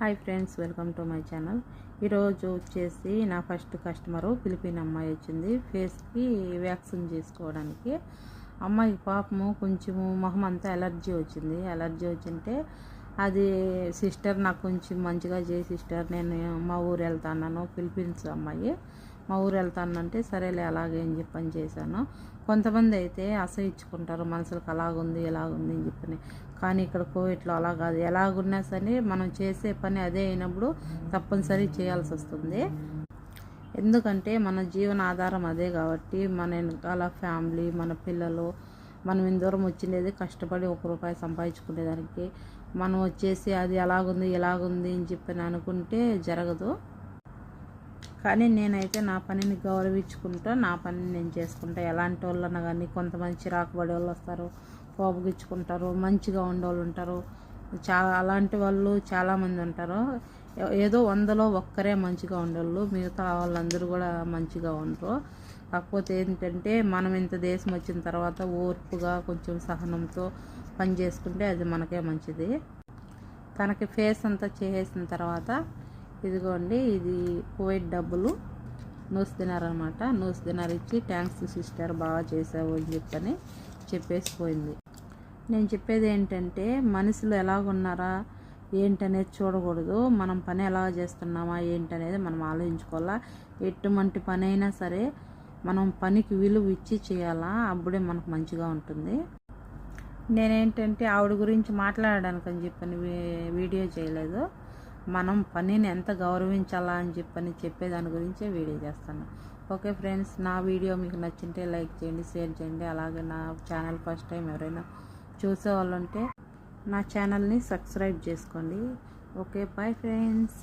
Hi friends, welcome to my channel. ఈరోజు వచ్చేసి నా ఫస్ట్ కస్టమరు ఫిలిపిన్ అమ్మాయి వచ్చింది ఫేస్కి వ్యాక్సిన్ చేసుకోవడానికి. అమ్మాయి పాపము కొంచెము మొహం అంతా ఎలర్జీ వచ్చింటే అది సిస్టర్ నాకు కొంచెం మంచిగా చేయి సిస్టర్, నేను మా ఊరు వెళ్తాను, ఫిలిపిన్స్ అమ్మాయి మా ఊరు వెళ్తానంటే సరేలే అలాగే అని చెప్పని చేశాను. కొంతమంది అయితే అసహించుకుంటారు, మనసులకు అలాగుంది ఎలాగుంది అని చెప్పని. కానీ ఇక్కడ కోవిడ్లో అలా కాదు, ఎలాగున్నా సరే మనం చేసే పని అదే అయినప్పుడు తప్పనిసరి చేయాల్సి వస్తుంది. ఎందుకంటే మన జీవన ఆధారం అదే కాబట్టి, మన వెనకాల ఫ్యామిలీ, మన పిల్లలు, మనం ఇంత దూరం వచ్చిండేది కష్టపడి ₹1 సంపాదించుకునేదానికి. మనం వచ్చేసి అది ఎలాగుంది ఎలాగుంది అని చెప్పని అనుకుంటే జరగదు. కానీ నేనైతే నా పనిని గౌరవించుకుంటూ నా పనిని నేను చేసుకుంటా. ఎలాంటి వాళ్ళన్నా కానీ కొంతమంది చిరాకు పడే వాళ్ళు వస్తారు, కోపగించుకుంటారు, మంచిగా ఉండేవాళ్ళు ఉంటారు. అలాంటి వాళ్ళు చాలామంది ఉంటారు. ఏదో 100లో ఒక్కరే మంచిగా ఉండేవాళ్ళు, మిగతా వాళ్ళందరూ కూడా మంచిగా ఉండరు. కాకపోతే ఏంటంటే మనం ఇంత దేశం వచ్చిన తర్వాత ఓర్పుగా కొంచెం సహనంతో పని చేసుకుంటే అది మనకే మంచిది. తనకి ఫేస్ అంతా చేసేసిన తర్వాత ఇదిగోండి, ఇది కోవిడ్ డబ్బులు నూస్ తినారనమాట. నూస్ తినారు ఇచ్చి థ్యాంక్స్ సిస్టర్, బాగా చేసావు అని చెప్పని చెప్పేసి పోయింది. నేను చెప్పేది ఏంటంటే మనుషులు ఎలాగున్నారా ఏంటనేది చూడకూడదు, మనం పని ఎలా చేస్తున్నామా ఏంటనేది మనం ఆలోచించుకోవాలా. ఎటువంటి పని అయినా సరే మనం పనికి విలువ ఇచ్చి చేయాలా, అప్పుడే మనకు మంచిగా ఉంటుంది. నేనేంటంటే ఆవిడ గురించి మాట్లాడడానికి అని చెప్పని వీడియో చేయలేదు, మనం పనిని ఎంత గౌరవించాలా అని చెప్పని చెప్పేదాని గురించే వీడియో చేస్తాను. ఓకే ఫ్రెండ్స్, నా వీడియో మీకు నచ్చింటే లైక్ చేయండి, షేర్ చేయండి. అలాగే నా ఛానల్ ఫస్ట్ టైం ఎవరైనా చూసేవాళ్ళు ఉంటే నా ఛానల్ని సబ్స్క్రైబ్ చేసుకోండి. Okay, bye friends.